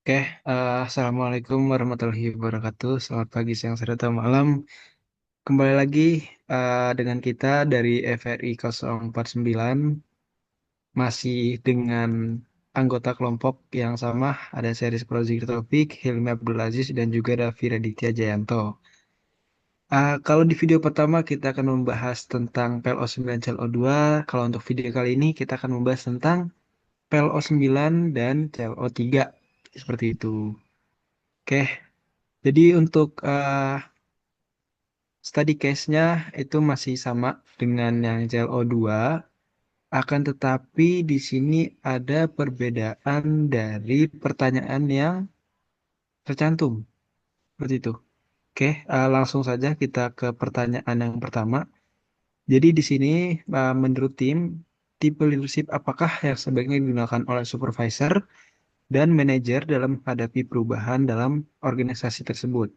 Oke, Assalamualaikum warahmatullahi wabarakatuh. Selamat pagi, siang, sore, atau malam. Kembali lagi dengan kita dari FRI 049, masih dengan anggota kelompok yang sama, ada Seris Prozikir Taufik, Hilmi Abdul Aziz, dan juga Raffi Raditya Jayanto. Kalau di video pertama kita akan membahas tentang PLO9 CLO2, kalau untuk video kali ini kita akan membahas tentang PLO9 dan CLO3. Seperti itu. Oke, jadi untuk study case-nya itu masih sama dengan yang CLO2, akan tetapi di sini ada perbedaan dari pertanyaan yang tercantum. Seperti itu. Oke, langsung saja kita ke pertanyaan yang pertama. Jadi di sini menurut tim, tipe leadership apakah yang sebaiknya digunakan oleh supervisor dan manajer dalam menghadapi perubahan dalam organisasi tersebut?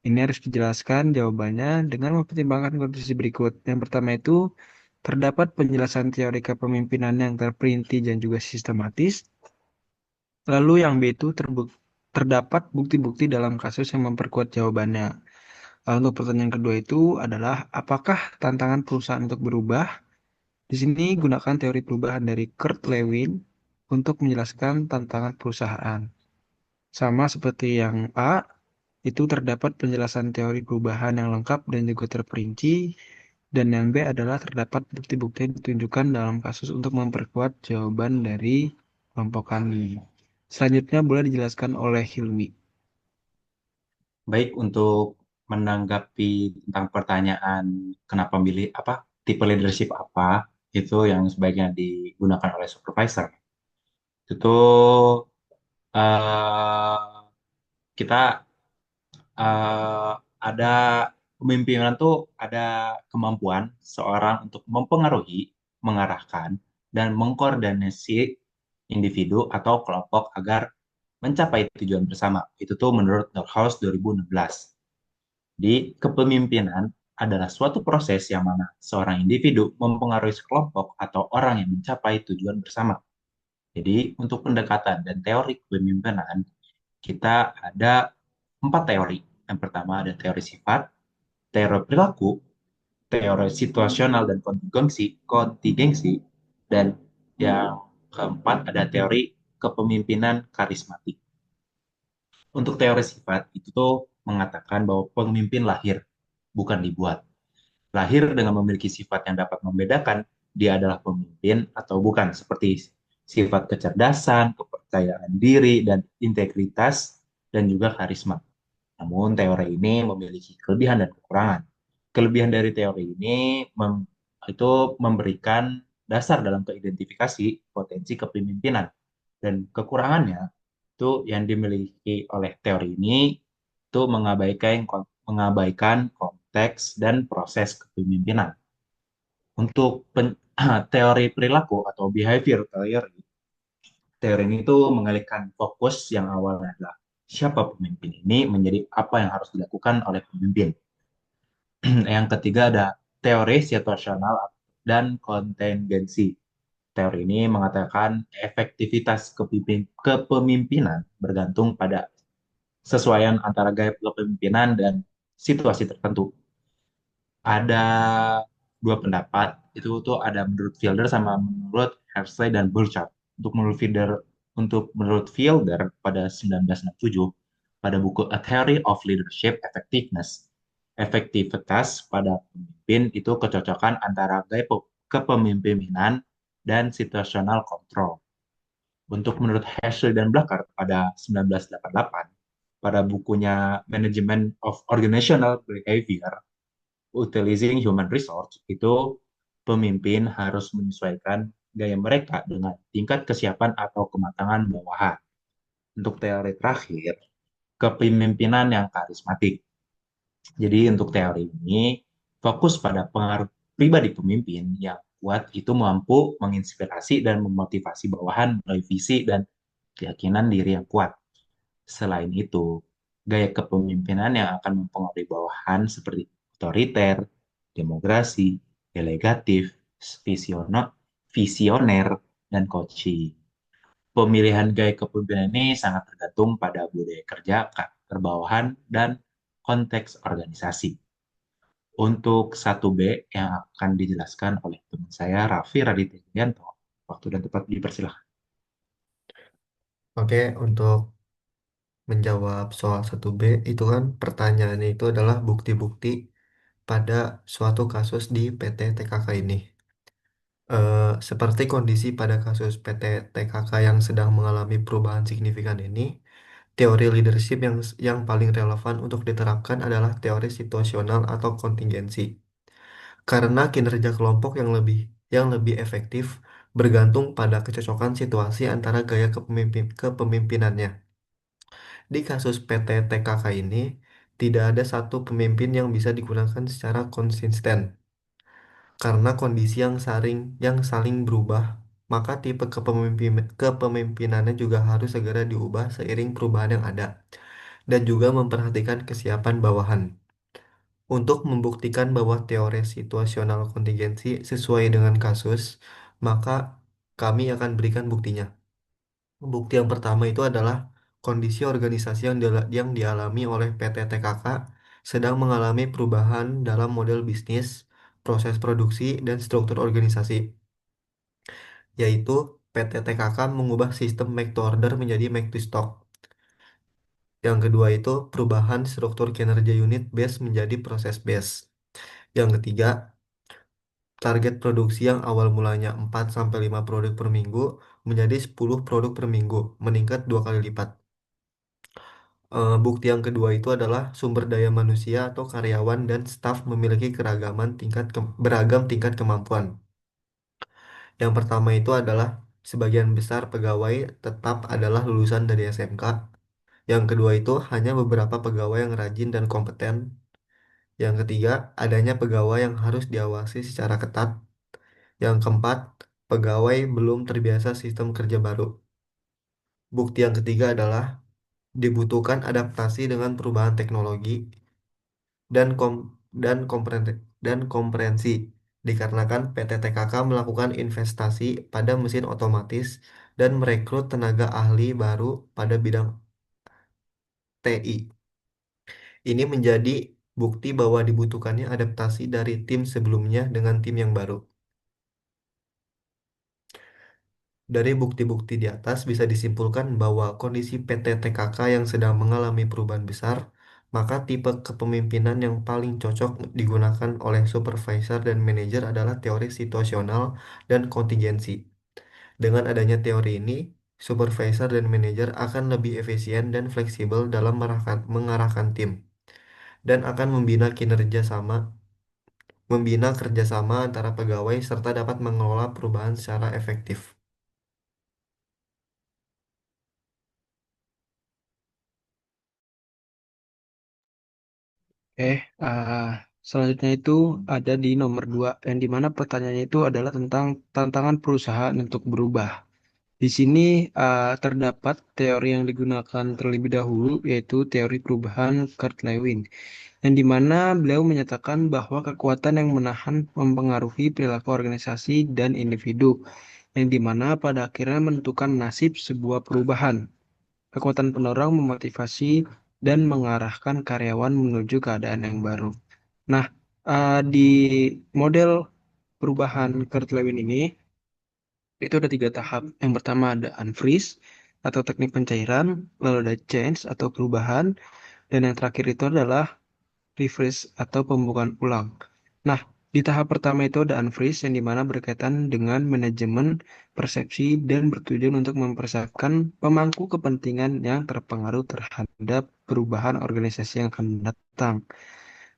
Ini harus dijelaskan jawabannya dengan mempertimbangkan kondisi berikut. Yang pertama itu, terdapat penjelasan teori kepemimpinan yang terperinci dan juga sistematis. Lalu yang B itu terdapat bukti-bukti dalam kasus yang memperkuat jawabannya. Lalu untuk pertanyaan kedua itu adalah, apakah tantangan perusahaan untuk berubah? Di sini gunakan teori perubahan dari Kurt Lewin untuk menjelaskan tantangan perusahaan. Sama seperti yang A, itu terdapat penjelasan teori perubahan yang lengkap dan juga terperinci. Dan yang B adalah terdapat bukti-bukti yang ditunjukkan dalam kasus untuk memperkuat jawaban dari kelompok kami. Selanjutnya boleh dijelaskan oleh Hilmi. Baik, untuk menanggapi tentang pertanyaan kenapa milih apa tipe leadership apa itu yang sebaiknya digunakan oleh supervisor. Itu eh, kita ada pemimpinan tuh ada kemampuan seorang untuk mempengaruhi, mengarahkan, dan mengkoordinasi individu atau kelompok agar mencapai tujuan bersama. Itu tuh menurut Dorhaus 2016. Di kepemimpinan adalah suatu proses yang mana seorang individu mempengaruhi sekelompok atau orang yang mencapai tujuan bersama. Jadi, untuk pendekatan dan teori kepemimpinan, kita ada 4 teori. Yang pertama ada teori sifat, teori perilaku, teori situasional dan kontingensi, dan yang keempat ada teori kepemimpinan karismatik. Untuk teori sifat, itu tuh mengatakan bahwa pemimpin lahir, bukan dibuat. Lahir dengan memiliki sifat yang dapat membedakan dia adalah pemimpin atau bukan, seperti sifat kecerdasan, kepercayaan diri, dan integritas, dan juga karisma. Namun teori ini memiliki kelebihan dan kekurangan. Kelebihan dari teori ini itu memberikan dasar dalam keidentifikasi potensi kepemimpinan. Dan kekurangannya itu yang dimiliki oleh teori ini itu mengabaikan konteks dan proses kepemimpinan. Untuk teori perilaku atau behavior theory, teori ini tuh mengalihkan fokus yang awalnya adalah siapa pemimpin ini menjadi apa yang harus dilakukan oleh pemimpin. Yang ketiga ada teori situasional dan kontingensi. Teori ini mengatakan efektivitas kepemimpinan bergantung pada sesuaian antara gaya kepemimpinan dan situasi tertentu. Ada dua pendapat, itu tuh ada menurut Fielder sama menurut Hershey dan Burchard. Untuk menurut Fielder pada 1967 pada buku A Theory of Leadership Effectiveness, efektivitas pada pemimpin itu kecocokan antara gaya kepemimpinan dan situational control. Untuk menurut Hershey dan Blackard pada 1988 pada bukunya Management of Organizational Behavior Utilizing Human Resource, itu pemimpin harus menyesuaikan gaya mereka dengan tingkat kesiapan atau kematangan bawahan. Untuk teori terakhir, kepemimpinan yang karismatik. Jadi untuk teori ini fokus pada pengaruh pribadi pemimpin yang kuat itu mampu menginspirasi dan memotivasi bawahan melalui visi dan keyakinan diri yang kuat. Selain itu, gaya kepemimpinan yang akan mempengaruhi bawahan seperti otoriter, demokrasi, delegatif, visioner, dan coaching. Pemilihan gaya kepemimpinan ini sangat tergantung pada budaya kerja, karakter bawahan, dan konteks organisasi. Untuk 1B yang akan dijelaskan oleh teman saya, Raffi Raditya Dianto. Waktu dan tempat dipersilahkan. Oke, untuk menjawab soal 1B itu kan pertanyaannya itu adalah bukti-bukti pada suatu kasus di PT TKK ini. Seperti kondisi pada kasus PT TKK yang sedang mengalami perubahan signifikan ini, teori leadership yang paling relevan untuk diterapkan adalah teori situasional atau kontingensi. Karena kinerja kelompok yang lebih efektif bergantung pada kecocokan situasi antara gaya kepemimpinannya. Di kasus PT TKK ini, tidak ada satu pemimpin yang bisa digunakan secara konsisten. Karena kondisi yang saling berubah, maka tipe kepemimpinannya juga harus segera diubah seiring perubahan yang ada, dan juga memperhatikan kesiapan bawahan. Untuk membuktikan bahwa teori situasional kontingensi sesuai dengan kasus, maka kami akan berikan buktinya. Bukti yang pertama itu adalah kondisi organisasi yang dialami oleh PT TKK sedang mengalami perubahan dalam model bisnis, proses produksi, dan struktur organisasi, yaitu PT TKK mengubah sistem make to order menjadi make to stock. Yang kedua itu perubahan struktur kinerja unit base menjadi proses base. Yang ketiga, target produksi yang awal mulanya 4 sampai 5 produk per minggu menjadi 10 produk per minggu, meningkat 2 kali lipat. Bukti yang kedua itu adalah sumber daya manusia atau karyawan dan staf memiliki beragam tingkat kemampuan. Yang pertama itu adalah sebagian besar pegawai tetap adalah lulusan dari SMK. Yang kedua itu hanya beberapa pegawai yang rajin dan kompeten. Yang ketiga, adanya pegawai yang harus diawasi secara ketat. Yang keempat, pegawai belum terbiasa sistem kerja baru. Bukti yang ketiga adalah dibutuhkan adaptasi dengan perubahan teknologi dan kom dan komprehensi dikarenakan PT TKK melakukan investasi pada mesin otomatis dan merekrut tenaga ahli baru pada bidang TI. Ini menjadi bukti bahwa dibutuhkannya adaptasi dari tim sebelumnya dengan tim yang baru. Dari bukti-bukti di atas bisa disimpulkan bahwa kondisi PT TKK yang sedang mengalami perubahan besar, maka tipe kepemimpinan yang paling cocok digunakan oleh supervisor dan manajer adalah teori situasional dan kontingensi. Dengan adanya teori ini, supervisor dan manajer akan lebih efisien dan fleksibel dalam mengarahkan tim, dan akan membina kerjasama antara pegawai serta dapat mengelola perubahan secara efektif. Eh, ah, Selanjutnya itu ada di nomor 2, yang dimana pertanyaannya itu adalah tentang tantangan perusahaan untuk berubah. Di sini terdapat teori yang digunakan terlebih dahulu, yaitu teori perubahan Kurt Lewin, yang dimana beliau menyatakan bahwa kekuatan yang menahan mempengaruhi perilaku organisasi dan individu, yang dimana pada akhirnya menentukan nasib sebuah perubahan. Kekuatan pendorong memotivasi dan mengarahkan karyawan menuju keadaan yang baru. Nah, di model perubahan Kurt Lewin ini, itu ada 3 tahap. Yang pertama ada unfreeze atau teknik pencairan, lalu ada change atau perubahan, dan yang terakhir itu adalah refresh atau pembukaan ulang. Nah, di tahap pertama itu ada unfreeze yang dimana berkaitan dengan manajemen persepsi dan bertujuan untuk mempersiapkan pemangku kepentingan yang terpengaruh terhadap perubahan organisasi yang akan datang.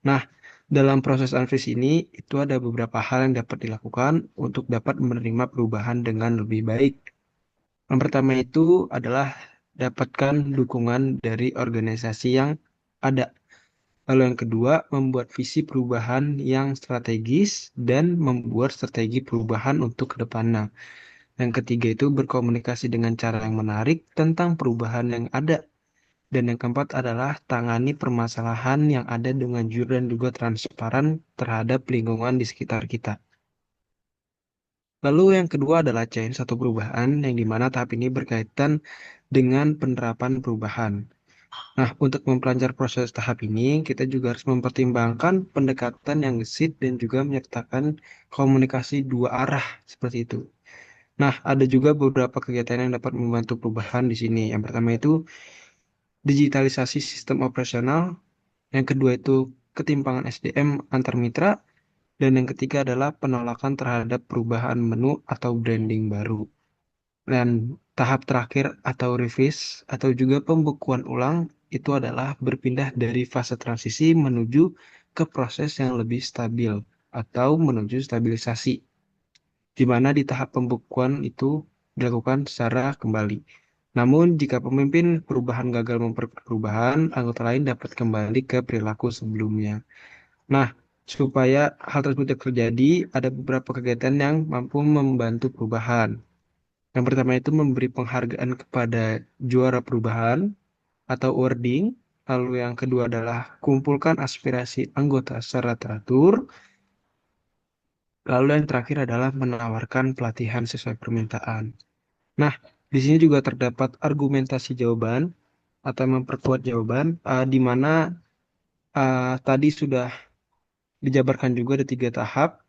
Nah, dalam proses unfreeze ini itu ada beberapa hal yang dapat dilakukan untuk dapat menerima perubahan dengan lebih baik. Yang pertama itu adalah dapatkan dukungan dari organisasi yang ada. Lalu yang kedua, membuat visi perubahan yang strategis dan membuat strategi perubahan untuk ke depannya. Yang ketiga itu berkomunikasi dengan cara yang menarik tentang perubahan yang ada. Dan yang keempat adalah tangani permasalahan yang ada dengan jujur dan juga transparan terhadap lingkungan di sekitar kita. Lalu yang kedua adalah change atau perubahan, yang dimana tahap ini berkaitan dengan penerapan perubahan. Nah, untuk memperlancar proses tahap ini, kita juga harus mempertimbangkan pendekatan yang gesit dan juga menyertakan komunikasi dua arah seperti itu. Nah, ada juga beberapa kegiatan yang dapat membantu perubahan di sini. Yang pertama itu digitalisasi sistem operasional, yang kedua itu ketimpangan SDM antar mitra, dan yang ketiga adalah penolakan terhadap perubahan menu atau branding baru. Dan tahap terakhir atau revise atau juga pembukuan ulang itu adalah berpindah dari fase transisi menuju ke proses yang lebih stabil atau menuju stabilisasi, di mana di tahap pembukuan itu dilakukan secara kembali. Namun, jika pemimpin perubahan gagal memperkuat perubahan, anggota lain dapat kembali ke perilaku sebelumnya. Nah, supaya hal tersebut tidak terjadi, ada beberapa kegiatan yang mampu membantu perubahan. Yang pertama itu memberi penghargaan kepada juara perubahan atau wording. Lalu yang kedua adalah kumpulkan aspirasi anggota secara teratur. Lalu yang terakhir adalah menawarkan pelatihan sesuai permintaan. Nah, di sini juga terdapat argumentasi jawaban atau memperkuat jawaban, di mana tadi sudah dijabarkan juga ada 3 tahap.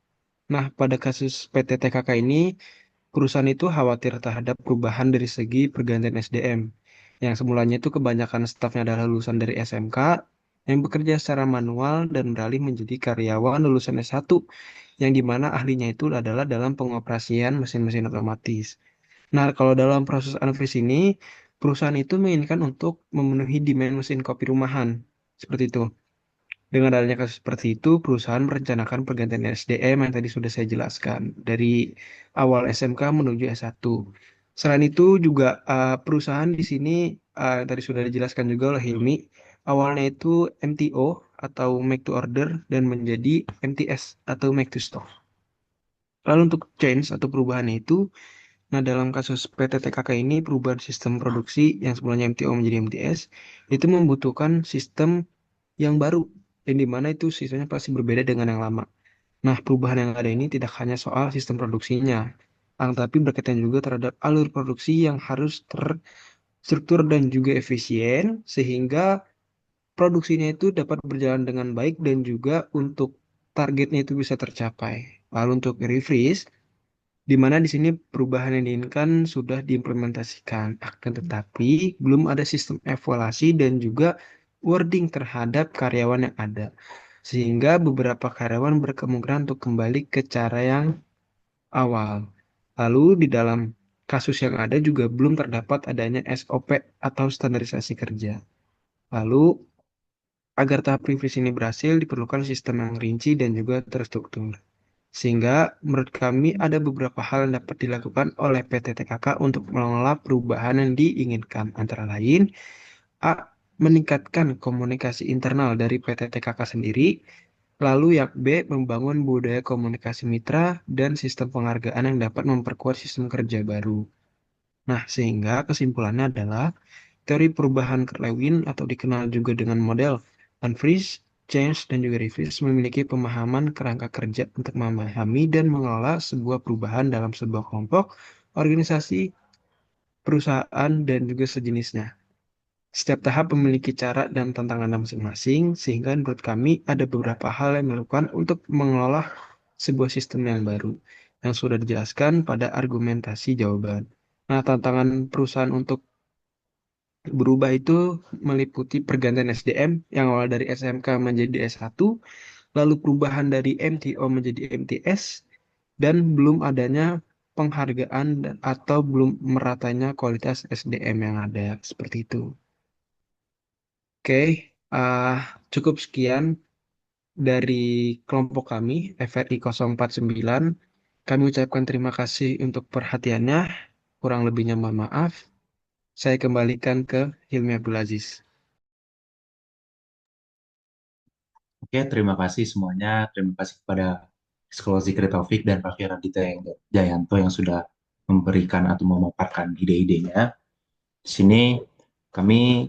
Nah, pada kasus PT TKK ini, perusahaan itu khawatir terhadap perubahan dari segi pergantian SDM. Yang semulanya itu kebanyakan stafnya adalah lulusan dari SMK yang bekerja secara manual dan beralih menjadi karyawan lulusan S1 yang dimana ahlinya itu adalah dalam pengoperasian mesin-mesin otomatis. Nah, kalau dalam proses Anfris ini, perusahaan itu menginginkan untuk memenuhi demand mesin kopi rumahan. Seperti itu. Dengan adanya kasus seperti itu, perusahaan merencanakan pergantian SDM yang tadi sudah saya jelaskan dari awal SMK menuju S1. Selain itu juga perusahaan di sini yang tadi sudah dijelaskan juga oleh Hilmi, awalnya itu MTO atau make to order dan menjadi MTS atau make to stock. Lalu untuk change atau perubahan itu, nah dalam kasus PT TKK ini perubahan sistem produksi yang sebelumnya MTO menjadi MTS itu membutuhkan sistem yang baru, yang dimana itu sistemnya pasti berbeda dengan yang lama. Nah, perubahan yang ada ini tidak hanya soal sistem produksinya, tapi berkaitan juga terhadap alur produksi yang harus terstruktur dan juga efisien, sehingga produksinya itu dapat berjalan dengan baik dan juga untuk targetnya itu bisa tercapai. Lalu untuk refreeze, di mana di sini perubahan yang diinginkan sudah diimplementasikan, akan tetapi belum ada sistem evaluasi dan juga wording terhadap karyawan yang ada. Sehingga beberapa karyawan berkemungkinan untuk kembali ke cara yang awal. Lalu di dalam kasus yang ada juga belum terdapat adanya SOP atau standarisasi kerja. Lalu agar tahap revisi ini berhasil diperlukan sistem yang rinci dan juga terstruktur. Sehingga menurut kami ada beberapa hal yang dapat dilakukan oleh PT TKK untuk mengelola perubahan yang diinginkan. Antara lain, A. Meningkatkan komunikasi internal dari PT TKK sendiri. Lalu yang B. Membangun budaya komunikasi mitra dan sistem penghargaan yang dapat memperkuat sistem kerja baru. Nah, sehingga kesimpulannya adalah teori perubahan Lewin atau dikenal juga dengan model unfreeze, change, dan juga refreeze memiliki pemahaman kerangka kerja untuk memahami dan mengelola sebuah perubahan dalam sebuah kelompok, organisasi, perusahaan, dan juga sejenisnya. Setiap tahap memiliki cara dan tantangan masing-masing, sehingga menurut kami ada beberapa hal yang dilakukan untuk mengelola sebuah sistem yang baru, yang sudah dijelaskan pada argumentasi jawaban. Nah, tantangan perusahaan untuk berubah itu meliputi pergantian SDM yang awal dari SMK menjadi S1, lalu perubahan dari MTO menjadi MTS, dan belum adanya penghargaan atau belum meratanya kualitas SDM yang ada. Seperti itu. Oke, ah, cukup sekian dari kelompok kami, FRI 049. Kami ucapkan terima kasih untuk perhatiannya. Kurang lebihnya mohon maaf. Saya kembalikan ke Hilmi Abdulaziz. Oke, terima kasih semuanya. Terima kasih kepada Psikolog Zikri Taufik dan Raffi Radita Jayanto yang sudah memberikan atau memaparkan ide-idenya. Di sini kami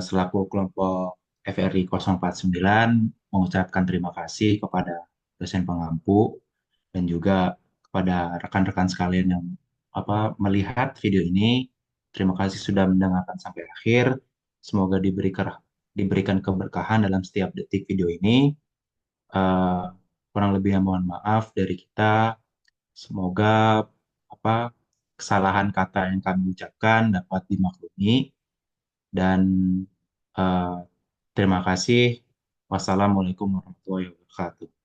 selaku kelompok FRI 049 mengucapkan terima kasih kepada dosen pengampu dan juga kepada rekan-rekan sekalian yang melihat video ini. Terima kasih sudah mendengarkan sampai akhir. Semoga diberikan keberkahan dalam setiap detik video ini. Eh, Kurang lebihnya mohon maaf dari kita. Semoga apa kesalahan kata yang kami ucapkan dapat dimaklumi dan eh, terima kasih. Wassalamualaikum warahmatullahi wabarakatuh.